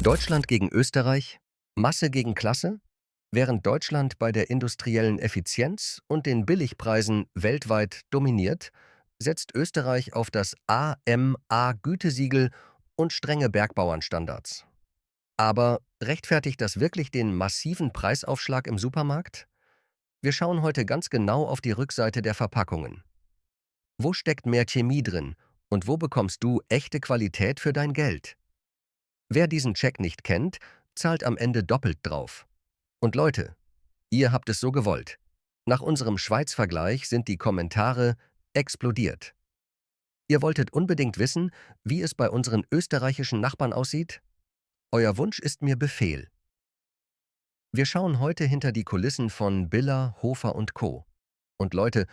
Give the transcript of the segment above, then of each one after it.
Deutschland gegen Österreich, Masse gegen Klasse? Während Deutschland bei der industriellen Effizienz und den Billigpreisen weltweit dominiert, setzt Österreich auf das AMA-Gütesiegel und strenge Bergbauernstandards. Aber rechtfertigt das wirklich den massiven Preisaufschlag im Supermarkt? Wir schauen heute ganz genau auf die Rückseite der Verpackungen. Wo steckt mehr Chemie drin und wo bekommst du echte Qualität für dein Geld? Wer diesen Check nicht kennt, zahlt am Ende doppelt drauf. Und Leute, ihr habt es so gewollt. Nach unserem Schweiz-Vergleich sind die Kommentare explodiert. Ihr wolltet unbedingt wissen, wie es bei unseren österreichischen Nachbarn aussieht? Euer Wunsch ist mir Befehl. Wir schauen heute hinter die Kulissen von Biller, Hofer und Co. Und Leute,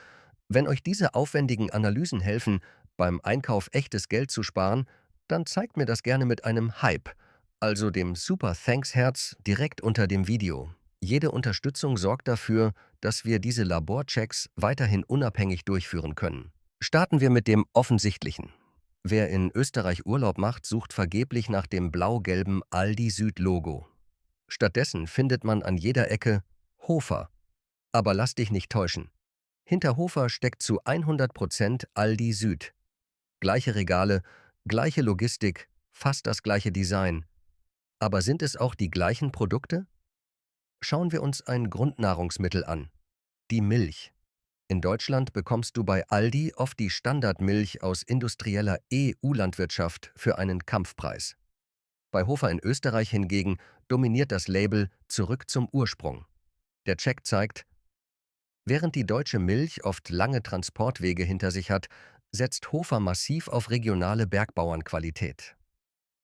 wenn euch diese aufwendigen Analysen helfen, beim Einkauf echtes Geld zu sparen, dann zeigt mir das gerne mit einem Hype, also dem Super Thanks Herz direkt unter dem Video. Jede Unterstützung sorgt dafür, dass wir diese Laborchecks weiterhin unabhängig durchführen können. Starten wir mit dem Offensichtlichen. Wer in Österreich Urlaub macht, sucht vergeblich nach dem blau-gelben Aldi Süd-Logo. Stattdessen findet man an jeder Ecke Hofer. Aber lass dich nicht täuschen. Hinter Hofer steckt zu 100% Aldi Süd. Gleiche Regale, gleiche Logistik, fast das gleiche Design. Aber sind es auch die gleichen Produkte? Schauen wir uns ein Grundnahrungsmittel an. Die Milch. In Deutschland bekommst du bei Aldi oft die Standardmilch aus industrieller EU-Landwirtschaft für einen Kampfpreis. Bei Hofer in Österreich hingegen dominiert das Label Zurück zum Ursprung. Der Check zeigt, während die deutsche Milch oft lange Transportwege hinter sich hat, setzt Hofer massiv auf regionale Bergbauernqualität.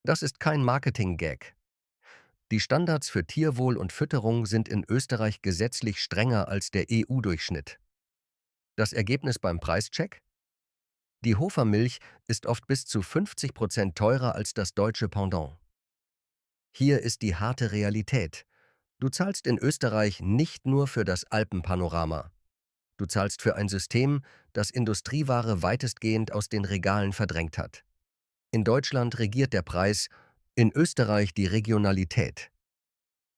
Das ist kein Marketing-Gag. Die Standards für Tierwohl und Fütterung sind in Österreich gesetzlich strenger als der EU-Durchschnitt. Das Ergebnis beim Preischeck? Die Hofer-Milch ist oft bis zu 50% teurer als das deutsche Pendant. Hier ist die harte Realität. Du zahlst in Österreich nicht nur für das Alpenpanorama. Du zahlst für ein System, das Industrieware weitestgehend aus den Regalen verdrängt hat. In Deutschland regiert der Preis, in Österreich die Regionalität.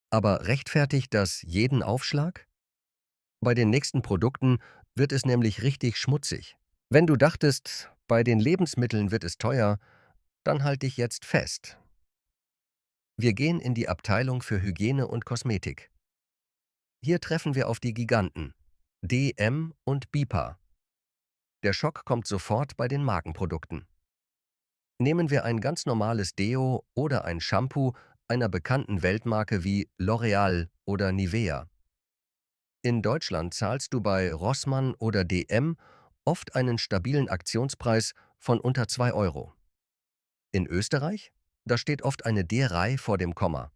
Aber rechtfertigt das jeden Aufschlag? Bei den nächsten Produkten wird es nämlich richtig schmutzig. Wenn du dachtest, bei den Lebensmitteln wird es teuer, dann halt dich jetzt fest. Wir gehen in die Abteilung für Hygiene und Kosmetik. Hier treffen wir auf die Giganten DM und Bipa. Der Schock kommt sofort bei den Markenprodukten. Nehmen wir ein ganz normales Deo oder ein Shampoo einer bekannten Weltmarke wie L'Oreal oder Nivea. In Deutschland zahlst du bei Rossmann oder DM oft einen stabilen Aktionspreis von unter 2 Euro. In Österreich? Da steht oft eine D-Reihe vor dem Komma.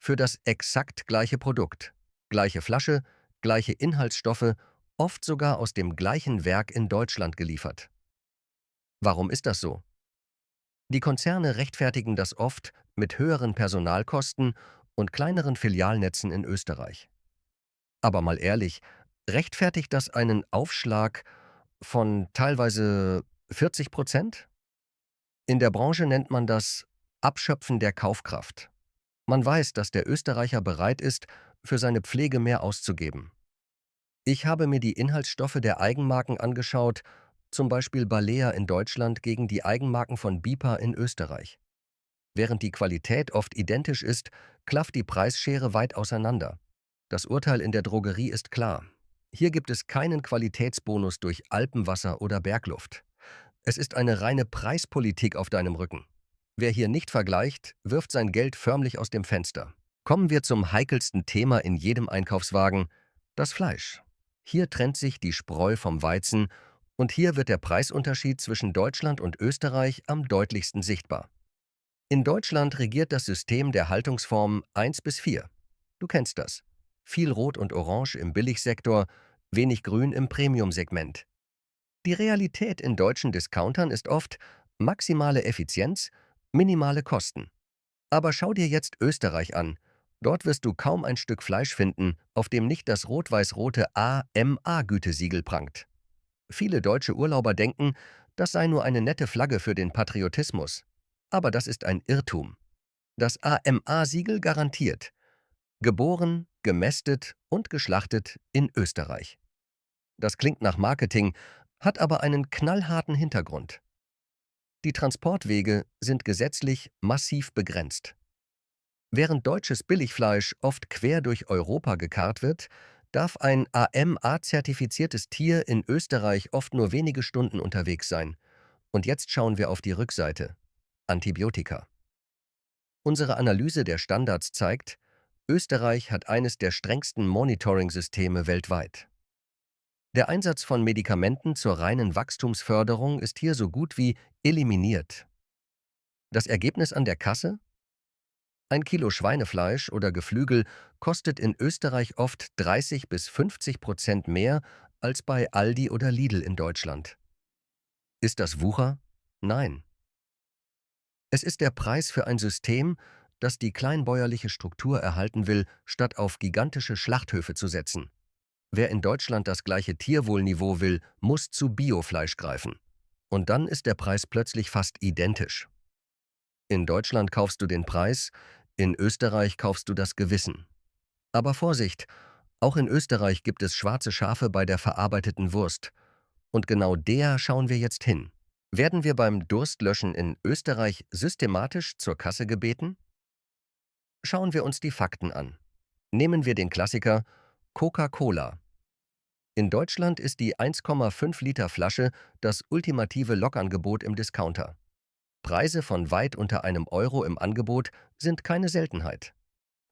Für das exakt gleiche Produkt, gleiche Flasche, gleiche Inhaltsstoffe, oft sogar aus dem gleichen Werk in Deutschland geliefert. Warum ist das so? Die Konzerne rechtfertigen das oft mit höheren Personalkosten und kleineren Filialnetzen in Österreich. Aber mal ehrlich, rechtfertigt das einen Aufschlag von teilweise 40%? In der Branche nennt man das Abschöpfen der Kaufkraft. Man weiß, dass der Österreicher bereit ist, für seine Pflege mehr auszugeben. Ich habe mir die Inhaltsstoffe der Eigenmarken angeschaut, zum Beispiel Balea in Deutschland gegen die Eigenmarken von Bipa in Österreich. Während die Qualität oft identisch ist, klafft die Preisschere weit auseinander. Das Urteil in der Drogerie ist klar. Hier gibt es keinen Qualitätsbonus durch Alpenwasser oder Bergluft. Es ist eine reine Preispolitik auf deinem Rücken. Wer hier nicht vergleicht, wirft sein Geld förmlich aus dem Fenster. Kommen wir zum heikelsten Thema in jedem Einkaufswagen: das Fleisch. Hier trennt sich die Spreu vom Weizen und hier wird der Preisunterschied zwischen Deutschland und Österreich am deutlichsten sichtbar. In Deutschland regiert das System der Haltungsformen 1 bis 4. Du kennst das. Viel Rot und Orange im Billigsektor, wenig Grün im Premiumsegment. Die Realität in deutschen Discountern ist oft maximale Effizienz, minimale Kosten. Aber schau dir jetzt Österreich an. Dort wirst du kaum ein Stück Fleisch finden, auf dem nicht das rot-weiß-rote AMA-Gütesiegel prangt. Viele deutsche Urlauber denken, das sei nur eine nette Flagge für den Patriotismus. Aber das ist ein Irrtum. Das AMA-Siegel garantiert: geboren, gemästet und geschlachtet in Österreich. Das klingt nach Marketing, hat aber einen knallharten Hintergrund. Die Transportwege sind gesetzlich massiv begrenzt. Während deutsches Billigfleisch oft quer durch Europa gekarrt wird, darf ein AMA-zertifiziertes Tier in Österreich oft nur wenige Stunden unterwegs sein. Und jetzt schauen wir auf die Rückseite: Antibiotika. Unsere Analyse der Standards zeigt, Österreich hat eines der strengsten Monitoring-Systeme weltweit. Der Einsatz von Medikamenten zur reinen Wachstumsförderung ist hier so gut wie eliminiert. Das Ergebnis an der Kasse? Ein Kilo Schweinefleisch oder Geflügel kostet in Österreich oft 30 bis 50% mehr als bei Aldi oder Lidl in Deutschland. Ist das Wucher? Nein. Es ist der Preis für ein System, das die kleinbäuerliche Struktur erhalten will, statt auf gigantische Schlachthöfe zu setzen. Wer in Deutschland das gleiche Tierwohlniveau will, muss zu Biofleisch greifen. Und dann ist der Preis plötzlich fast identisch. In Deutschland kaufst du den Preis, in Österreich kaufst du das Gewissen. Aber Vorsicht, auch in Österreich gibt es schwarze Schafe bei der verarbeiteten Wurst. Und genau der schauen wir jetzt hin. Werden wir beim Durstlöschen in Österreich systematisch zur Kasse gebeten? Schauen wir uns die Fakten an. Nehmen wir den Klassiker Coca-Cola. In Deutschland ist die 1,5 Liter Flasche das ultimative Lokangebot im Discounter. Preise von weit unter einem Euro im Angebot sind keine Seltenheit.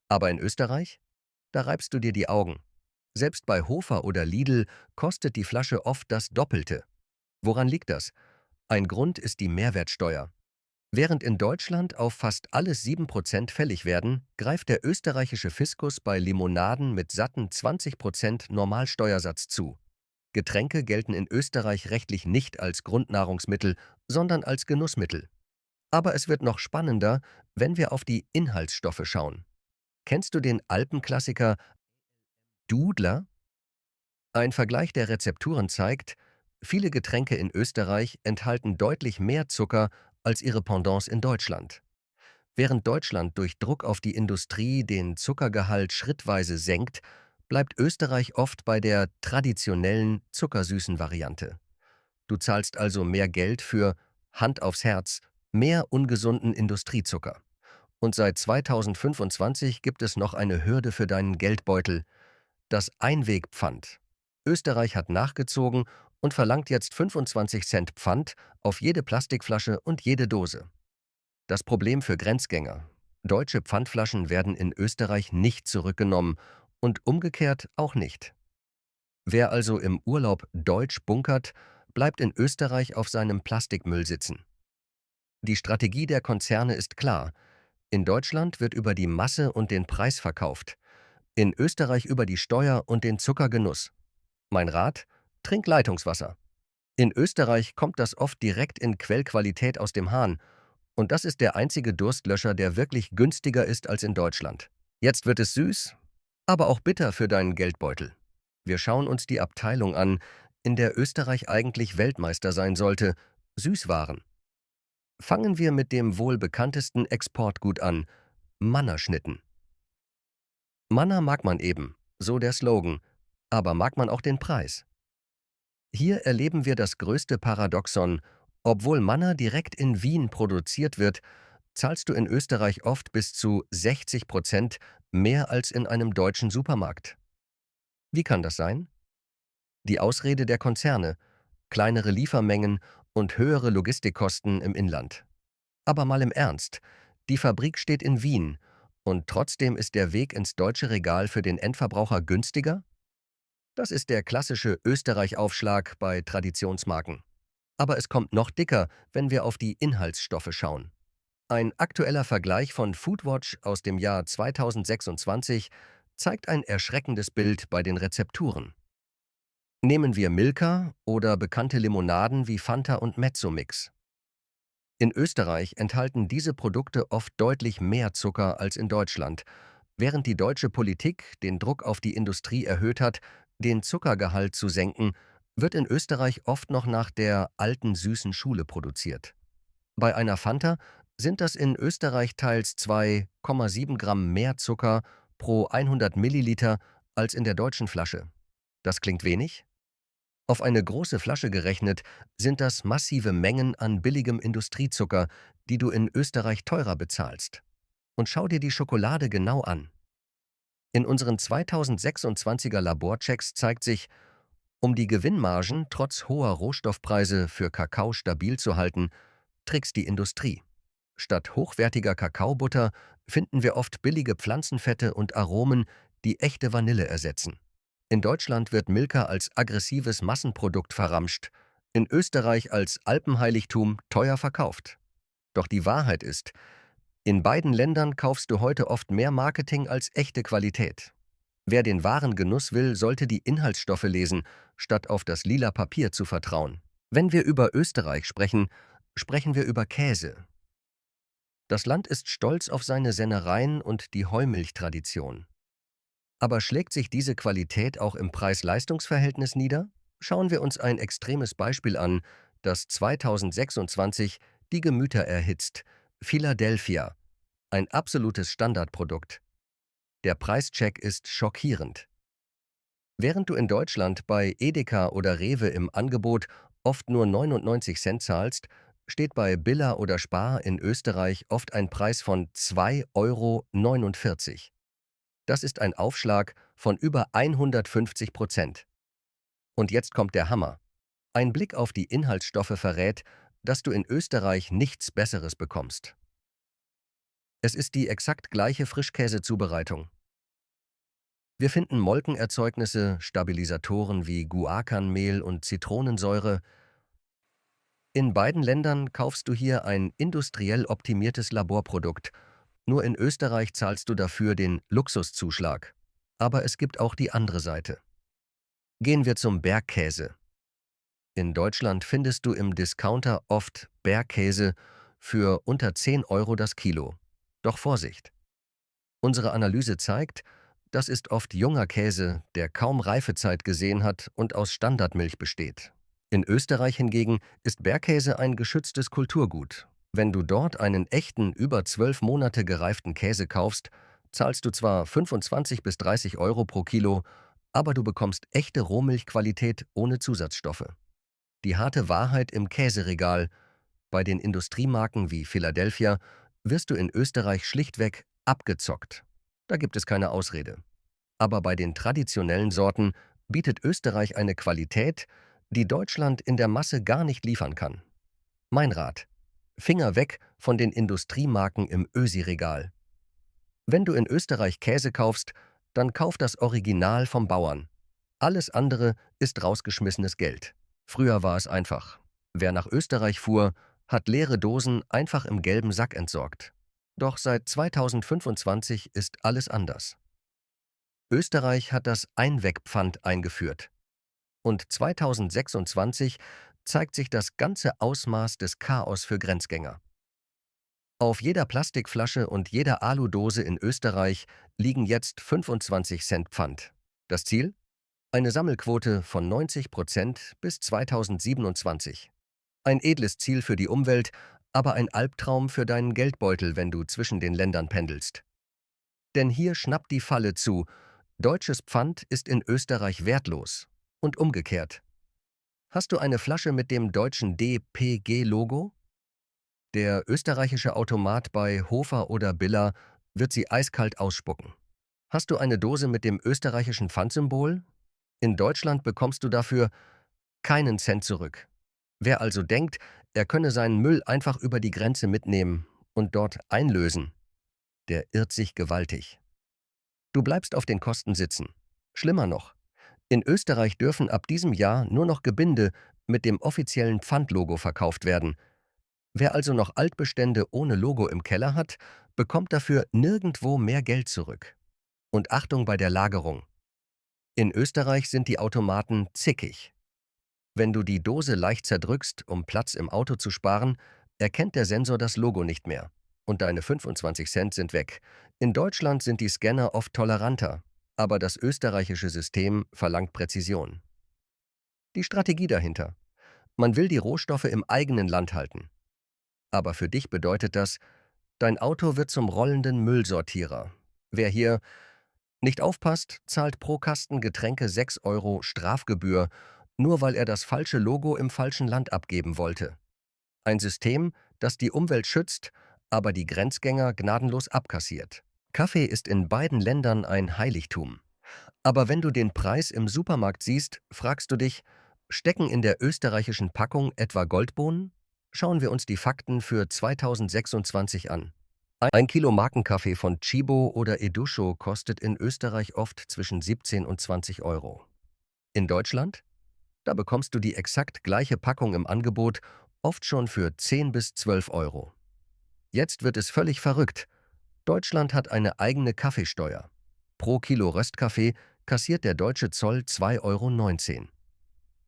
Aber in Österreich? Da reibst du dir die Augen. Selbst bei Hofer oder Lidl kostet die Flasche oft das Doppelte. Woran liegt das? Ein Grund ist die Mehrwertsteuer. Während in Deutschland auf fast alles 7% fällig werden, greift der österreichische Fiskus bei Limonaden mit satten 20% Normalsteuersatz zu. Getränke gelten in Österreich rechtlich nicht als Grundnahrungsmittel, sondern als Genussmittel. Aber es wird noch spannender, wenn wir auf die Inhaltsstoffe schauen. Kennst du den Alpenklassiker Dudler? Ein Vergleich der Rezepturen zeigt, viele Getränke in Österreich enthalten deutlich mehr Zucker als ihre Pendants in Deutschland. Während Deutschland durch Druck auf die Industrie den Zuckergehalt schrittweise senkt, bleibt Österreich oft bei der traditionellen zuckersüßen Variante. Du zahlst also mehr Geld für, Hand aufs Herz, mehr ungesunden Industriezucker. Und seit 2025 gibt es noch eine Hürde für deinen Geldbeutel: das Einwegpfand. Österreich hat nachgezogen und verlangt jetzt 25 Cent Pfand auf jede Plastikflasche und jede Dose. Das Problem für Grenzgänger: deutsche Pfandflaschen werden in Österreich nicht zurückgenommen und umgekehrt auch nicht. Wer also im Urlaub deutsch bunkert, bleibt in Österreich auf seinem Plastikmüll sitzen. Die Strategie der Konzerne ist klar: in Deutschland wird über die Masse und den Preis verkauft, in Österreich über die Steuer und den Zuckergenuss. Mein Rat: trink Leitungswasser. In Österreich kommt das oft direkt in Quellqualität aus dem Hahn, und das ist der einzige Durstlöscher, der wirklich günstiger ist als in Deutschland. Jetzt wird es süß, aber auch bitter für deinen Geldbeutel. Wir schauen uns die Abteilung an, in der Österreich eigentlich Weltmeister sein sollte: Süßwaren. Fangen wir mit dem wohl bekanntesten Exportgut an: Mannerschnitten. Manner mag man eben, so der Slogan, aber mag man auch den Preis? Hier erleben wir das größte Paradoxon: obwohl Manner direkt in Wien produziert wird, zahlst du in Österreich oft bis zu 60% mehr als in einem deutschen Supermarkt. Wie kann das sein? Die Ausrede der Konzerne: kleinere Liefermengen und höhere Logistikkosten im Inland. Aber mal im Ernst, die Fabrik steht in Wien und trotzdem ist der Weg ins deutsche Regal für den Endverbraucher günstiger? Das ist der klassische Österreich-Aufschlag bei Traditionsmarken. Aber es kommt noch dicker, wenn wir auf die Inhaltsstoffe schauen. Ein aktueller Vergleich von Foodwatch aus dem Jahr 2026 zeigt ein erschreckendes Bild bei den Rezepturen. Nehmen wir Milka oder bekannte Limonaden wie Fanta und Mezzomix. In Österreich enthalten diese Produkte oft deutlich mehr Zucker als in Deutschland, während die deutsche Politik den Druck auf die Industrie erhöht hat, den Zuckergehalt zu senken, wird in Österreich oft noch nach der alten süßen Schule produziert. Bei einer Fanta sind das in Österreich teils 2,7 Gramm mehr Zucker pro 100 Milliliter als in der deutschen Flasche. Das klingt wenig? Auf eine große Flasche gerechnet sind das massive Mengen an billigem Industriezucker, die du in Österreich teurer bezahlst. Und schau dir die Schokolade genau an. In unseren 2026er Laborchecks zeigt sich, um die Gewinnmargen trotz hoher Rohstoffpreise für Kakao stabil zu halten, trickst die Industrie. Statt hochwertiger Kakaobutter finden wir oft billige Pflanzenfette und Aromen, die echte Vanille ersetzen. In Deutschland wird Milka als aggressives Massenprodukt verramscht, in Österreich als Alpenheiligtum teuer verkauft. Doch die Wahrheit ist, in beiden Ländern kaufst du heute oft mehr Marketing als echte Qualität. Wer den wahren Genuss will, sollte die Inhaltsstoffe lesen, statt auf das lila Papier zu vertrauen. Wenn wir über Österreich sprechen, sprechen wir über Käse. Das Land ist stolz auf seine Sennereien und die Heumilchtradition. Aber schlägt sich diese Qualität auch im Preis-Leistungs-Verhältnis nieder? Schauen wir uns ein extremes Beispiel an, das 2026 die Gemüter erhitzt: Philadelphia, ein absolutes Standardprodukt. Der Preischeck ist schockierend. Während du in Deutschland bei Edeka oder Rewe im Angebot oft nur 99 Cent zahlst, steht bei Billa oder Spar in Österreich oft ein Preis von 2,49 €. Das ist ein Aufschlag von über 150%. Und jetzt kommt der Hammer. Ein Blick auf die Inhaltsstoffe verrät, dass du in Österreich nichts Besseres bekommst. Es ist die exakt gleiche Frischkäsezubereitung. Wir finden Molkenerzeugnisse, Stabilisatoren wie Guarkanmehl und Zitronensäure. In beiden Ländern kaufst du hier ein industriell optimiertes Laborprodukt. Nur in Österreich zahlst du dafür den Luxuszuschlag. Aber es gibt auch die andere Seite. Gehen wir zum Bergkäse. In Deutschland findest du im Discounter oft Bergkäse für unter 10 € das Kilo. Doch Vorsicht! Unsere Analyse zeigt, das ist oft junger Käse, der kaum Reifezeit gesehen hat und aus Standardmilch besteht. In Österreich hingegen ist Bergkäse ein geschütztes Kulturgut. Wenn du dort einen echten, über 12 Monate gereiften Käse kaufst, zahlst du zwar 25 bis 30 € pro Kilo, aber du bekommst echte Rohmilchqualität ohne Zusatzstoffe. Die harte Wahrheit im Käseregal: bei den Industriemarken wie Philadelphia wirst du in Österreich schlichtweg abgezockt. Da gibt es keine Ausrede. Aber bei den traditionellen Sorten bietet Österreich eine Qualität, die Deutschland in der Masse gar nicht liefern kann. Mein Rat: Finger weg von den Industriemarken im Ösi-Regal. Wenn du in Österreich Käse kaufst, dann kauf das Original vom Bauern. Alles andere ist rausgeschmissenes Geld. Früher war es einfach. Wer nach Österreich fuhr, hat leere Dosen einfach im gelben Sack entsorgt. Doch seit 2025 ist alles anders. Österreich hat das Einwegpfand eingeführt. Und 2026 zeigt sich das ganze Ausmaß des Chaos für Grenzgänger. Auf jeder Plastikflasche und jeder Aludose in Österreich liegen jetzt 25 Cent Pfand. Das Ziel? Eine Sammelquote von 90% bis 2027. Ein edles Ziel für die Umwelt, aber ein Albtraum für deinen Geldbeutel, wenn du zwischen den Ländern pendelst. Denn hier schnappt die Falle zu: deutsches Pfand ist in Österreich wertlos. Und umgekehrt. Hast du eine Flasche mit dem deutschen DPG-Logo? Der österreichische Automat bei Hofer oder Billa wird sie eiskalt ausspucken. Hast du eine Dose mit dem österreichischen Pfandsymbol? In Deutschland bekommst du dafür keinen Cent zurück. Wer also denkt, er könne seinen Müll einfach über die Grenze mitnehmen und dort einlösen, der irrt sich gewaltig. Du bleibst auf den Kosten sitzen. Schlimmer noch: in Österreich dürfen ab diesem Jahr nur noch Gebinde mit dem offiziellen Pfandlogo verkauft werden. Wer also noch Altbestände ohne Logo im Keller hat, bekommt dafür nirgendwo mehr Geld zurück. Und Achtung bei der Lagerung: in Österreich sind die Automaten zickig. Wenn du die Dose leicht zerdrückst, um Platz im Auto zu sparen, erkennt der Sensor das Logo nicht mehr. Und deine 25 Cent sind weg. In Deutschland sind die Scanner oft toleranter, aber das österreichische System verlangt Präzision. Die Strategie dahinter: man will die Rohstoffe im eigenen Land halten. Aber für dich bedeutet das, dein Auto wird zum rollenden Müllsortierer. Wer hier nicht aufpasst, zahlt pro Kasten Getränke 6 € Strafgebühr, nur weil er das falsche Logo im falschen Land abgeben wollte. Ein System, das die Umwelt schützt, aber die Grenzgänger gnadenlos abkassiert. Kaffee ist in beiden Ländern ein Heiligtum. Aber wenn du den Preis im Supermarkt siehst, fragst du dich, stecken in der österreichischen Packung etwa Goldbohnen? Schauen wir uns die Fakten für 2026 an. Ein Kilo Markenkaffee von Chibo oder Edusho kostet in Österreich oft zwischen 17 und 20 €. In Deutschland? Da bekommst du die exakt gleiche Packung im Angebot, oft schon für 10 bis 12 €. Jetzt wird es völlig verrückt. Deutschland hat eine eigene Kaffeesteuer. Pro Kilo Röstkaffee kassiert der deutsche Zoll 2,19 €.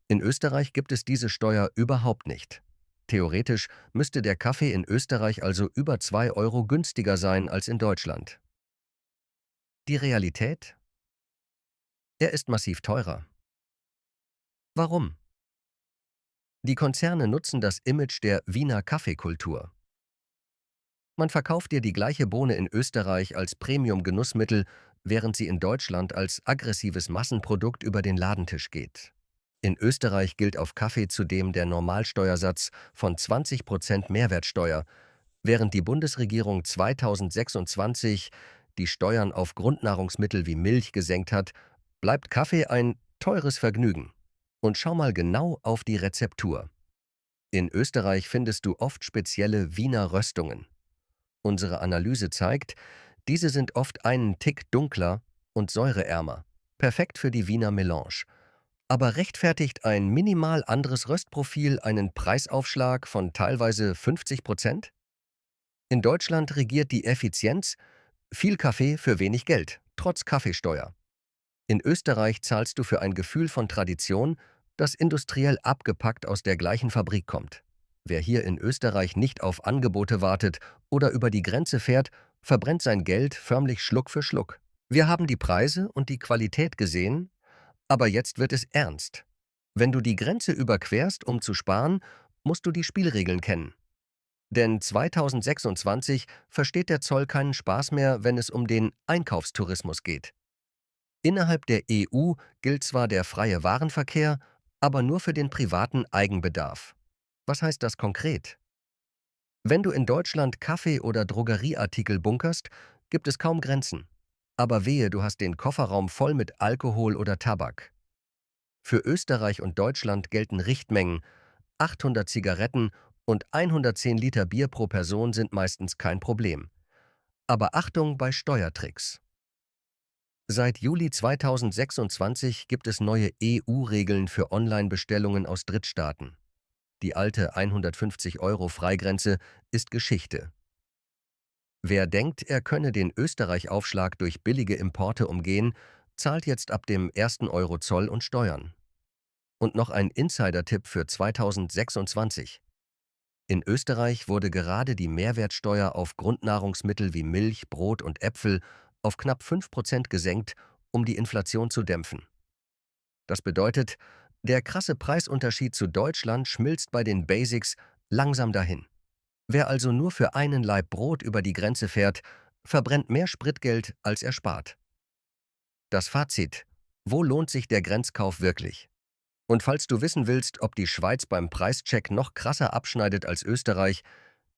In Österreich gibt es diese Steuer überhaupt nicht. Theoretisch müsste der Kaffee in Österreich also über 2 € günstiger sein als in Deutschland. Die Realität? Er ist massiv teurer. Warum? Die Konzerne nutzen das Image der Wiener Kaffeekultur. Man verkauft dir die gleiche Bohne in Österreich als Premium-Genussmittel, während sie in Deutschland als aggressives Massenprodukt über den Ladentisch geht. In Österreich gilt auf Kaffee zudem der Normalsteuersatz von 20% Mehrwertsteuer, während die Bundesregierung 2026 die Steuern auf Grundnahrungsmittel wie Milch gesenkt hat, bleibt Kaffee ein teures Vergnügen. Und schau mal genau auf die Rezeptur. In Österreich findest du oft spezielle Wiener Röstungen. Unsere Analyse zeigt, diese sind oft einen Tick dunkler und säureärmer, perfekt für die Wiener Melange. Aber rechtfertigt ein minimal anderes Röstprofil einen Preisaufschlag von teilweise 50%? In Deutschland regiert die Effizienz, viel Kaffee für wenig Geld, trotz Kaffeesteuer. In Österreich zahlst du für ein Gefühl von Tradition, das industriell abgepackt aus der gleichen Fabrik kommt. Wer hier in Österreich nicht auf Angebote wartet oder über die Grenze fährt, verbrennt sein Geld förmlich Schluck für Schluck. Wir haben die Preise und die Qualität gesehen, aber jetzt wird es ernst. Wenn du die Grenze überquerst, um zu sparen, musst du die Spielregeln kennen. Denn 2026 versteht der Zoll keinen Spaß mehr, wenn es um den Einkaufstourismus geht. Innerhalb der EU gilt zwar der freie Warenverkehr, aber nur für den privaten Eigenbedarf. Was heißt das konkret? Wenn du in Deutschland Kaffee- oder Drogerieartikel bunkerst, gibt es kaum Grenzen. Aber wehe, du hast den Kofferraum voll mit Alkohol oder Tabak. Für Österreich und Deutschland gelten Richtmengen: 800 Zigaretten und 110 Liter Bier pro Person sind meistens kein Problem. Aber Achtung bei Steuertricks. Seit Juli 2026 gibt es neue EU-Regeln für Online-Bestellungen aus Drittstaaten. Die alte 150 € Freigrenze ist Geschichte. Wer denkt, er könne den Österreich-Aufschlag durch billige Importe umgehen, zahlt jetzt ab dem 1. € Zoll und Steuern. Und noch ein Insider-Tipp für 2026. In Österreich wurde gerade die Mehrwertsteuer auf Grundnahrungsmittel wie Milch, Brot und Äpfel auf knapp 5% gesenkt, um die Inflation zu dämpfen. Das bedeutet, der krasse Preisunterschied zu Deutschland schmilzt bei den Basics langsam dahin. Wer also nur für einen Laib Brot über die Grenze fährt, verbrennt mehr Spritgeld, als er spart. Das Fazit: Wo lohnt sich der Grenzkauf wirklich? Und falls du wissen willst, ob die Schweiz beim Preischeck noch krasser abschneidet als Österreich,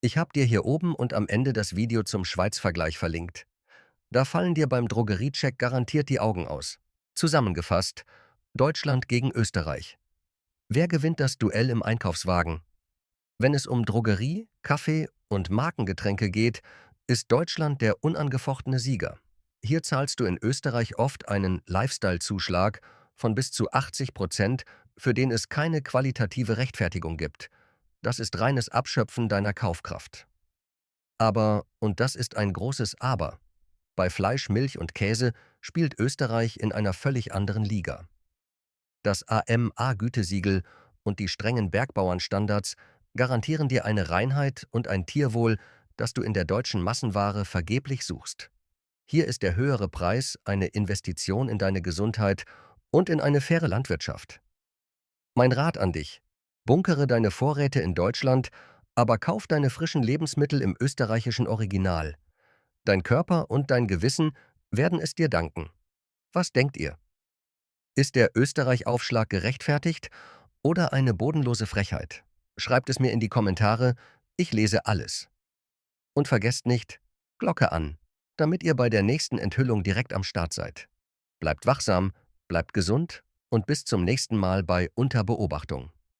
ich habe dir hier oben und am Ende das Video zum Schweiz-Vergleich verlinkt. Da fallen dir beim Drogeriecheck garantiert die Augen aus. Zusammengefasst: Deutschland gegen Österreich. Wer gewinnt das Duell im Einkaufswagen? Wenn es um Drogerie, Kaffee und Markengetränke geht, ist Deutschland der unangefochtene Sieger. Hier zahlst du in Österreich oft einen Lifestyle-Zuschlag von bis zu 80%, für den es keine qualitative Rechtfertigung gibt. Das ist reines Abschöpfen deiner Kaufkraft. Aber, und das ist ein großes Aber, bei Fleisch, Milch und Käse spielt Österreich in einer völlig anderen Liga. Das AMA-Gütesiegel und die strengen Bergbauernstandards garantieren dir eine Reinheit und ein Tierwohl, das du in der deutschen Massenware vergeblich suchst. Hier ist der höhere Preis eine Investition in deine Gesundheit und in eine faire Landwirtschaft. Mein Rat an dich: Bunkere deine Vorräte in Deutschland, Aber kauf deine frischen Lebensmittel im österreichischen Original. Dein Körper und dein Gewissen werden es dir danken. Was denkt ihr? Ist der Österreich-Aufschlag gerechtfertigt oder eine bodenlose Frechheit? Schreibt es mir in die Kommentare, ich lese alles. Und vergesst nicht, Glocke an, damit ihr bei der nächsten Enthüllung direkt am Start seid. Bleibt wachsam, bleibt gesund und bis zum nächsten Mal bei Unter Beobachtung.